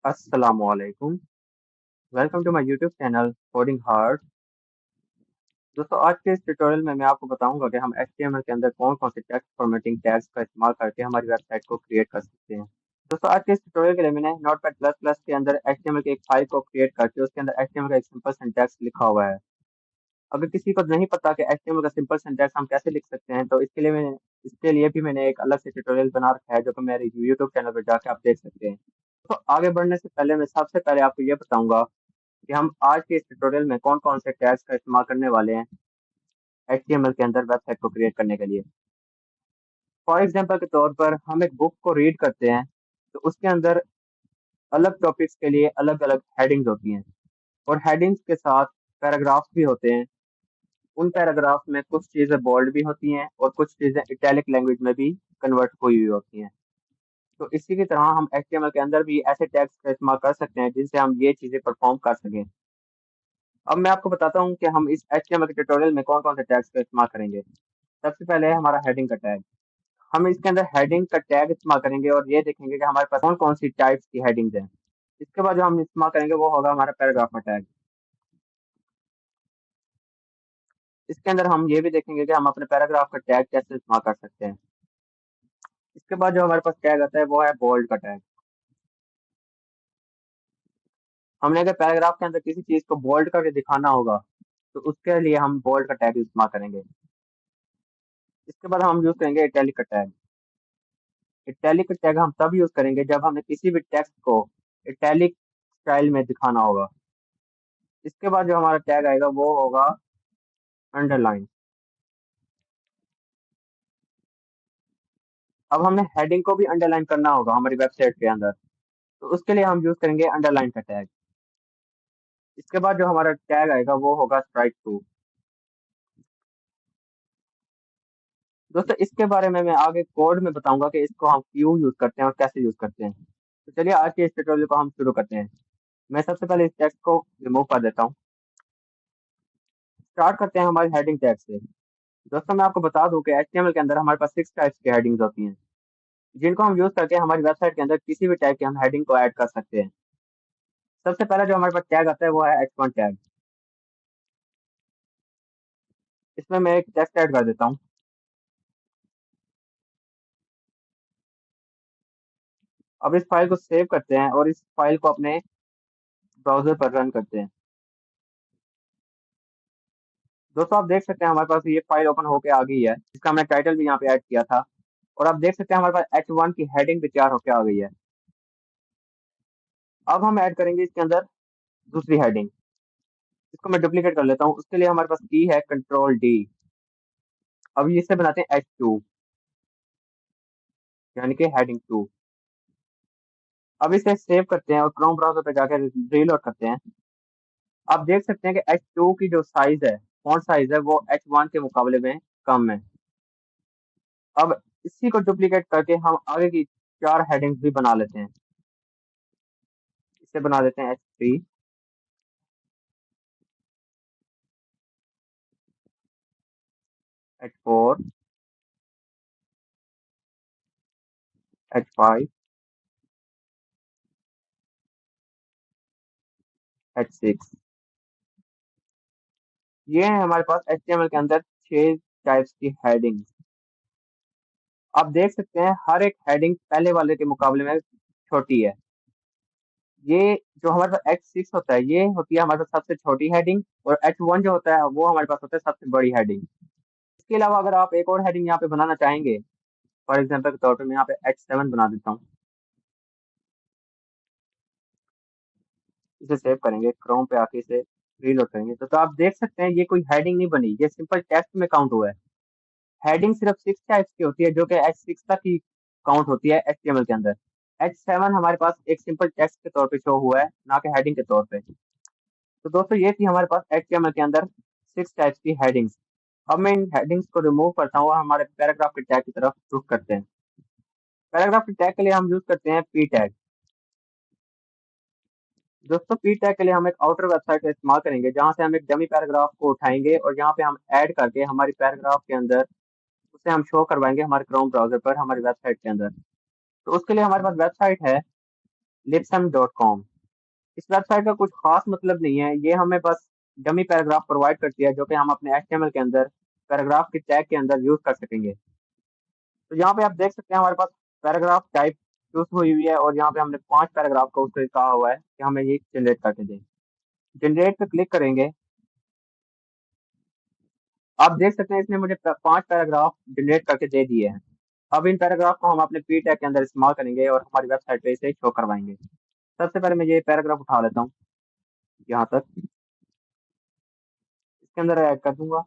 अस्सलामुअलैकुम। Welcome to my YouTube channel coding heart. दोस्तों, आज के इस ट्यूटोरियल में मैं आपको बताऊंगा कि हम एचटीएमएल के अंदर कौन कौन से टेक्स्ट फॉर्मेटिंग टैग्स का इस्तेमाल करके हमारी वेबसाइट को क्रिएट कर सकते हैं। दोस्तों, आज के इस ट्यूटोरियल के लिए मैंने नोटपैड प्लस प्लस के अंदर एचटीएमएल की एक फाइल को क्रिएट करके उसके अंदर एचटीएमएल का एक सिंपल सिंटैक्स लिखा हुआ है। अगर किसी को नहीं पता कि एचटीएमएल का सिंपल सिंटैक्स हम कैसे लिख सकते हैं, तो इसके लिए भी मैंने एक अलग से ट्यूटोरियल बना रखा है, जो कि मेरे यूट्यूब चैनल पर जाके आप देख सकते हैं। तो आगे बढ़ने से पहले मैं सबसे पहले आपको ये बताऊंगा कि हम आज के इस ट्यूटोरियल में कौन-कौन से टैग्स का इस्तेमाल करने वाले हैं एचटीएमएल के अंदर वेबसाइट को क्रिएट करने के लिए। फॉर एग्जांपल के तौर पर हम एक बुक को रीड करते हैं, तो उसके अंदर अलग टॉपिक्स के लिए अलग-अलग हेडिंग्स होती हैं और हेडिंग्स के साथ पैराग्राफ्स भी होते हैं। उन पैराग्राफ्स में कुछ चीज़ें बोल्ड भी होती हैं और कुछ चीज़ें इटैलिक लैंग्वेज में भी कन्वर्ट हुई हुई होती हैं। तो इसी की तरह हम एचटीएमएल के अंदर भी ऐसे टैग्स का इस्तेमाल कर सकते हैं जिनसे हम ये चीज़ें परफॉर्म कर सकें। अब मैं आपको बताता हूँ कि हम इस एचटीएमएल के ट्यूटोरियल में कौन-कौन से टैग्स का इस्तेमाल करेंगे। सबसे पहले है हमारा हेडिंग का टैग। हम इसके अंदर हेडिंग का टैग इस्तेमाल करेंगे और ये देखेंगे कि हमारे पास कौन-कौन सी टाइप्स की हेडिंग्स हैं। इसके बाद जो हम इस्तेमाल करेंगे वो होगा हमारा पैराग्राफ का टैग। इसके अंदर हम ये भी देखेंगे कि हम अपने पैराग्राफ का टैग कैसे इस्तेमाल कर सकते हैं। इसके बाद जो हमारे पास टैग आता है वो है बोल्ड का टैग। हमने अगर पैराग्राफ के अंदर किसी चीज़ को बोल्ड करके दिखाना होगा, तो उसके लिए हम बोल्ड का टैग इस्तेमाल करेंगे। इसके बाद हम यूज़ करेंगे इटैलिक का टैग। इटैलिक टैग हम तब यूज़ करेंगे जब हमें किसी भी टेक्स्ट को इटैलिक स्टाइल में दिखाना होगा। इसके बाद जो हमारा टैग आएगा वो होगा अंडरलाइन। अब हमें हेडिंग को भी अंडरलाइन करना होगा हमारी वेबसाइट के अंदर, तो उसके लिए हम यूज़ करेंगे अंडरलाइन का टैग। इसके बाद जो हमारा टैग आएगा वो होगा स्ट्राइक थ्रू। दोस्तों, इसके बारे में मैं आगे कोड में बताऊंगा कि इसको हम क्यों यूज़ करते हैं और कैसे यूज़ करते हैं। तो चलिए आज के इस ट्यूटोरियल को हम शुरू करते हैं। मैं सबसे पहले इस टेक्स्ट को रिमूव कर देता हूँ। स्टार्ट करते हैं हमारी हेडिंग टैग से। दोस्तों, मैं आपको बता दूं कि एचटीएमएल के अंदर हमारे पास 6 टाइप्स की हेडिंग्स होती हैं, जिनको हम यूज़ करके हमारी वेबसाइट के अंदर किसी भी टाइप की हम हेडिंग को ऐड कर सकते हैं। सबसे पहला जो हमारे पास टैग आता है वो है H1 टैग। इसमें मैं एक टेक्स्ट ऐड कर देता हूँ। अब इस फाइल को सेव करते हैं और इस फाइल को अपने ब्राउज़र पर रन करते हैं। दोस्तों, आप देख सकते हैं हमारे पास ये फाइल ओपन होके आ गई है, जिसका हमने टाइटल भी यहाँ पे ऐड किया था और आप देख सकते हैं हमारे पास H1 की हेडिंग भी तैयार होके आ गई है। अब हम ऐड करेंगे इसके अंदर दूसरी हेडिंग। इसको मैं डुप्लीकेट कर लेता हूँ। उसके लिए हमारे पास की है कंट्रोल डी। अब इसे बनाते हैं H2, यानी कि हेडिंग 2। अब इसे सेव करते हैं और क्रोम ब्राउज़र पे जाकर रीलोड करते हैं। आप देख सकते हैं कि H2 की जो साइज़ है, फ़ॉन्ट साइज़ है, वो H1 के मुकाबले में कम है। अब इसी को डुप्लीकेट करके हम आगे की 4 हेडिंग्स भी बना लेते हैं। इसे बना देते हैं H3, H4, H5, H6। ये है हमारे पास एचटीएमएल के अंदर 6 टाइप्स की हेडिंग्स। आप देख सकते हैं हर एक हेडिंग पहले वाले के मुकाबले में छोटी है। ये जो हमारे पास H6 होता है, ये होती है हमारे पास सबसे छोटी हेडिंग और H1 जो होता है वो हमारे पास होता है सबसे बड़ी हेडिंग। इसके अलावा अगर आप एक और हेडिंग यहाँ पे बनाना चाहेंगे, फॉर एग्जांपल के तौर पे मैं यहाँ पे H7 बना देता हूँ। इसे सेव करेंगे, क्रोम पे आके इसे रीलोड करेंगे, तो आप देख सकते हैं ये कोई हेडिंग नहीं बनी, ये सिंपल टेक्स्ट में काउंट हुआ है। हेडिंग सिर्फ 6 टाइप्स की होती है, जो कि H6 तक ही काउंट होती है एचटीएमएल के अंदर। H7 हमारे पास एक सिंपल टेक्स्ट के तौर पे शो हुआ है, ना कि हेडिंग के तौर पे। तो दोस्तों, ये थी हमारे पास एचटीएमएल के अंदर 6 टाइप्स की हेडिंग्स। अब मैं इन हेडिंग्स को रिमूव करता हूँ और हमारे पैराग्राफ के टैग की तरफ रुख करते हैं। पैराग्राफ के टैग के लिए हम यूज करते हैं पी टैग। दोस्तों, पी टैग के लिए हम एक आउटर वेबसाइट का इस्तेमाल करेंगे, जहां से हम एक डमी पैराग्राफ को उठाएंगे और यहाँ पे हम ऐड करके हमारी पैराग्राफ के अंदर उसे हम शो करवाएंगे हमारे क्रोम ब्राउजर पर हमारी वेबसाइट के अंदर। तो उसके लिए हमारे पास वेबसाइट है lipsum.com। इस वेबसाइट का कुछ खास मतलब नहीं है, ये हमें बस डमी पैराग्राफ प्रोवाइड करती है जो कि हम अपने HTML के अंदर पैराग्राफ के टैग के अंदर यूज कर सकेंगे। तो यहाँ पे आप देख सकते हैं हमारे पास पैराग्राफ टाइप चूज हुई हुई है और यहाँ पे हमने 5 पैराग्राफ को उससे कहा हुआ है कि हमें ये जनरेट करके दें। जनरेट पे क्लिक करेंगे, आप देख सकते हैं इसने मुझे 5 पैराग्राफ जनरेट करके दे दिए हैं। अब इन पैराग्राफ को हम अपने पी टैग के अंदर इस्तेमाल करेंगे और हमारी वेबसाइट पे इसे शो करवाएंगे। सबसे पहले मैं ये पैराग्राफ उठा लेता हूँ, यहाँ तक इसके अंदर ऐड कर दूंगा।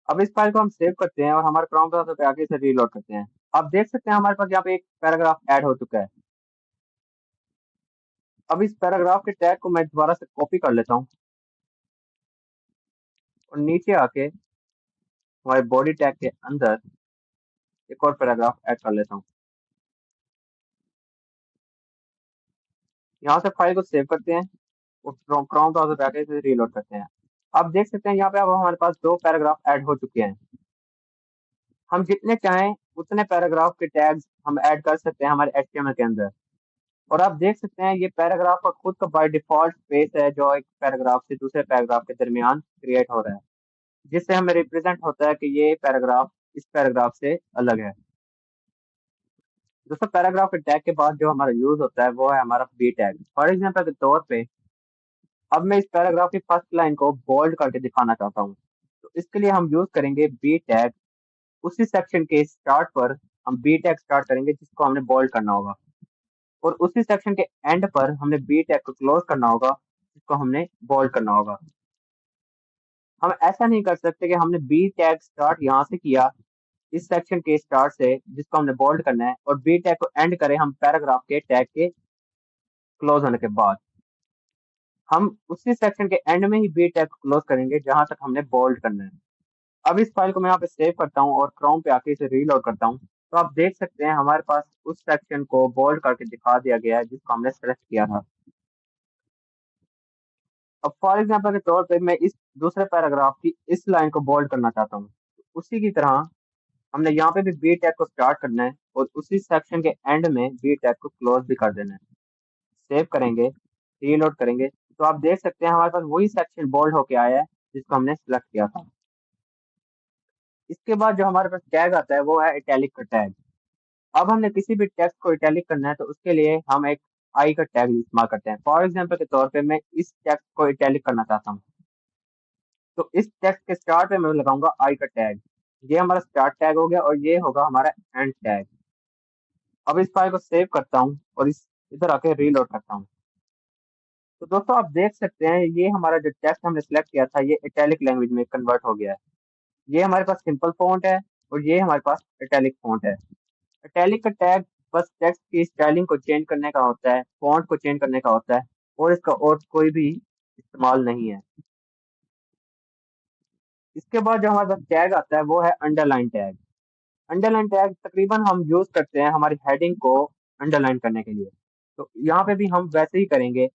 अब इस फाइल को हम सेव करते हैं और हमारे क्रोम ब्राउज़र पे आके इसे रीलोड करते हैं। आप देख सकते हैं हमारे पास यहाँ पे एक पैराग्राफ ऐड हो चुका है। अब इस पैराग्राफ के टैग को मैं दोबारा से कॉपी कर लेता हूँ और नीचे आके हमारे बॉडी टैग के अंदर एक और पैराग्राफ ऐड कर लेता हूँ। यहाँ से फाइल को सेव करते हैं और क्रोम ब्राउज़र पे आके इसे रीलोड करते हैं। आप देख सकते हैं यहाँ पे अब हमारे पास 2 पैराग्राफ ऐड हो चुके हैं। हम जितने चाहें उतने पैराग्राफ के टैग्स हम ऐड कर सकते हैं हमारे HTML के अंदर। और आप देख सकते हैं ये पैराग्राफ का खुद का बाय डिफॉल्ट स्पेस है जो एक पैराग्राफ से दूसरे पैराग्राफ के दरमियान क्रिएट हो रहा है, जिससे हमें रिप्रेजेंट होता है कि ये पैराग्राफ इस पैराग्राफ से अलग है। दोस्तों पैराग्राफ के टैग के बाद जो हमारा यूज होता है वो है हमारा बी टैग। फॉर एग्जाम्पल के तौर पे अब मैं इस पैराग्राफ की फर्स्ट लाइन को बोल्ड करके दिखाना चाहता हूँ, तो इसके लिए हम यूज करेंगे बी टैग। उसी सेक्शन के स्टार्ट पर हम बी टैग स्टार्ट करेंगे जिसको हमने बोल्ड करना होगा, और उसी सेक्शन के एंड पर हमने बी टैग को क्लोज करना होगा जिसको हमने बोल्ड करना होगा। हम ऐसा नहीं कर सकते कि हमने बी टैग स्टार्ट यहाँ से किया इस सेक्शन के स्टार्ट से जिसको हमने बोल्ड करना है, और बी टैग को एंड करें हम पैराग्राफ के टैग के क्लोज होने के बाद। हम उसी सेक्शन के एंड में ही बी टैग को क्लोज करेंगे जहां तक हमने बोल्ड करना है। अब इस फाइल को मैं यहाँ पे सेव करता हूँ और क्रोम पे आके इसे रीलोड करता हूँ, तो आप देख सकते हैं हमारे पास उस सेक्शन को बोल्ड करके दिखा दिया गया है जिसको हमने सेलेक्ट किया था। अब फॉर एग्जाम्पल के तौर पे मैं इस दूसरे पैराग्राफ की इस लाइन को बोल्ड करना चाहता हूँ, उसी की तरह हमने यहाँ पे भी बी टैग को स्टार्ट करना है और उसी सेक्शन के एंड में बी टैग को क्लोज भी कर देना है। सेव करेंगे, रीलोड करेंगे, तो आप देख सकते हैं हमारे पास वही सेक्शन बोल्ड होके आया है जिसको हमने सिलेक्ट किया था। इसके बाद जो हमारे पास टैग आता है वो है इटैलिक का टैग। अब हमने किसी भी टेक्स्ट को इटैलिक करना है तो उसके लिए हम एक आई का टैग इस्तेमाल करते हैं। फॉर एग्जाम्पल के तौर पे मैं इस टेक्स्ट को इटैलिक करना चाहता हूँ, तो इस टेक्स्ट के स्टार्ट पे मैं लगाऊंगा आई का टैग। ये हमारा स्टार्ट टैग हो गया और ये होगा हमारा एंड टैग। अब इस फाइल को सेव करता हूँ और इस इधर आके रीलोड करता हूँ, तो दोस्तों आप देख सकते हैं ये हमारा जो टेक्स्ट हमने सेलेक्ट किया था ये इटैलिक लैंग्वेज में कन्वर्ट हो गया है। ये हमारे पास सिंपल फॉन्ट है और ये हमारे पास इटैलिक फॉन्ट है। इटैलिक का टैग बस टेक्स्ट की स्टाइलिंग को चेंज करने का होता है, फॉन्ट को चेंज करने का होता है, और इसका और कोई भी इस्तेमाल नहीं है। इसके बाद जो हमारे पास टैग आता है वो है अंडरलाइन टैग। अंडरलाइन टैग तकरीबन हम यूज करते हैं हमारी हेडिंग को अंडरलाइन करने के लिए, तो यहाँ पे भी हम वैसे ही करेंगे।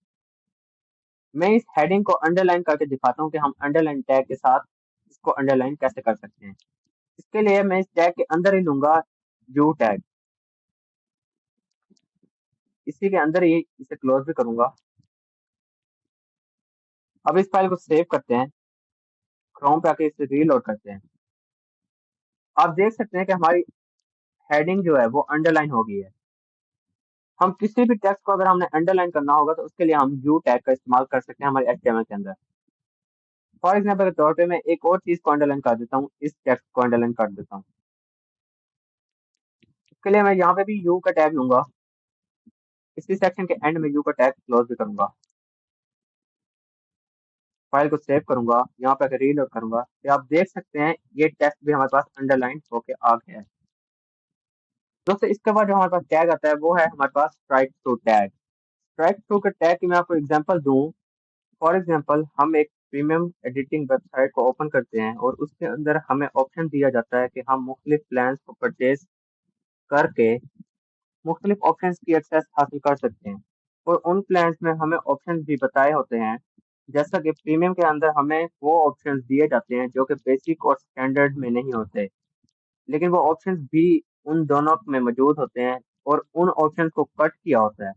मैं इस हेडिंग को अंडरलाइन करके दिखाता हूँ कि हम अंडरलाइन टैग के साथ इसको अंडरलाइन कैसे कर सकते हैं। इसके लिए मैं इस टैग के अंदर ही लूंगा यू टैग, इसी के अंदर ही इसे क्लोज भी करूंगा। अब इस फाइल को सेव करते हैं, क्रोम पे आके इसे रीलोड करते हैं। आप देख सकते हैं कि हमारी हेडिंग जो है वो अंडरलाइन हो गई है। हम किसी भी टेक्स्ट को अगर हमने अंडरलाइन करना होगा तो उसके लिए हम यू टैग का इस्तेमाल कर सकते हैं हमारे HTML के अंदर। फॉर एग्जाम्पल के तौर पे मैं एक और चीज को अंडरलाइन कर देता हूँ, इस टेक्स्ट को अंडरलाइन कर देता हूँ। इसके लिए मैं यहाँ पे भी यू का टैग लूंगा, इसी सेक्शन के एंड में यू का टैग क्लोज भी करूंगा। फाइल को सेव करूंगा, यहाँ पे रीलोड करूंगा, तो आप देख सकते हैं ये टेक्स्ट भी हमारे पास अंडरलाइन होके आ गया है। दोस्तों इसके बाद जो हमारे पास टैग आता है वो है हमारे पास strike through tag. Strike through के टैग की मैं आपको एग्जांपल दूं। फॉर एग्जांपल हम एक प्रीमियम एडिटिंग वेबसाइट को ओपन करते हैं और उसके अंदर हमें ऑप्शन दिया जाता है कि हम मुख्तलिफ प्लान्स को परचेज करके मुख्तलिफ ऑप्शंस की एक्सेस हासिल कर सकते हैं, और उन प्लान्स में हमें ऑप्शन भी बताए होते हैं जैसा कि प्रीमियम के अंदर हमें वो ऑप्शंस दिए जाते हैं जो कि बेसिक और स्टैंडर्ड में नहीं होते, लेकिन वो ऑप्शंस भी उन दोनों में मौजूद होते हैं और उन ऑप्शंस को कट किया होता है,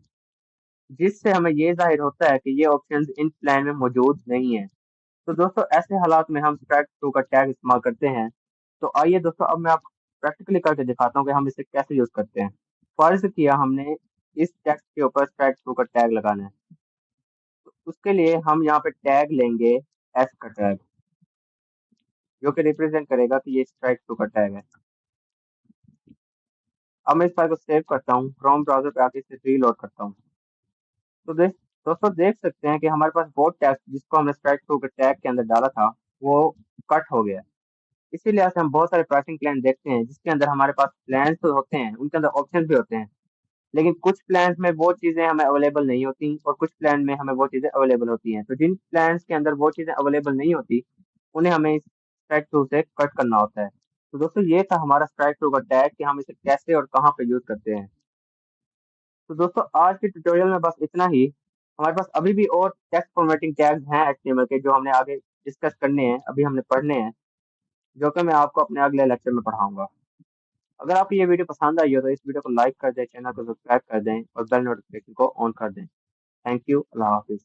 जिससे हमें ये जाहिर होता है कि ये ऑप्शंस इन प्लान में मौजूद नहीं है। तो दोस्तों ऐसे हालात में हम स्ट्राइक थ्रू का टैग इस्तेमाल करते हैं। तो आइए दोस्तों, अब मैं आपको प्रैक्टिकली करके दिखाता हूँ कि हम इसे कैसे यूज करते हैं। फर्ज किया हमने इस टेक्स्ट के ऊपर स्ट्राइक थ्रू का टैग लगाना है, तो उसके लिए हम यहाँ पे टैग लेंगे, एस का टैग, जो कि रिप्रेजेंट करेगा कि ये स्ट्राइक थ्रू का टैग है। अब मैं इस फाइल को सेव करता हूँ, क्रोम ब्राउजर पे आके इसे रीलोड करता हूँ। तो दोस्तों देख सकते हैं कि हमारे पास वो टैग जिसको हमने स्ट्राइक थ्रू के टैग के अंदर डाला था, वो कट हो गया। इसी लिहाज से हम बहुत सारे प्राइसिंग प्लान देखते हैं जिसके अंदर हमारे पास प्लान तो होते हैं, उनके अंदर ऑप्शन भी होते हैं, लेकिन कुछ प्लान में वो चीजें हमें अवेलेबल नहीं होती और कुछ प्लान में हमें वो चीजें अवेलेबल होती हैं। तो जिन प्लान के अंदर वो चीजें अवेलेबल नहीं होती, उन्हें हमें इस स्ट्राइक थ्रू से कट करना होता है। तो दोस्तों ये था हमारा स्ट्राइक थ्रू का टैग कि हम इसे कैसे और कहाँ पे यूज करते हैं। तो दोस्तों आज के ट्यूटोरियल में बस इतना ही। हमारे पास अभी भी और टेक्स्ट फॉर्मेटिंग टैग्स हैं एचटीएमएल के, जो हमने आगे डिस्कस करने हैं, अभी हमने पढ़ने हैं, जो कि मैं आपको अपने अगले लेक्चर में पढ़ाऊंगा। अगर आपको ये वीडियो पसंद आई हो तो इस वीडियो को लाइक कर दें, चैनल को सब्सक्राइब कर दें और बेल नोटिफिकेशन को ऑन कर दें। Thank you. Allah Hafiz.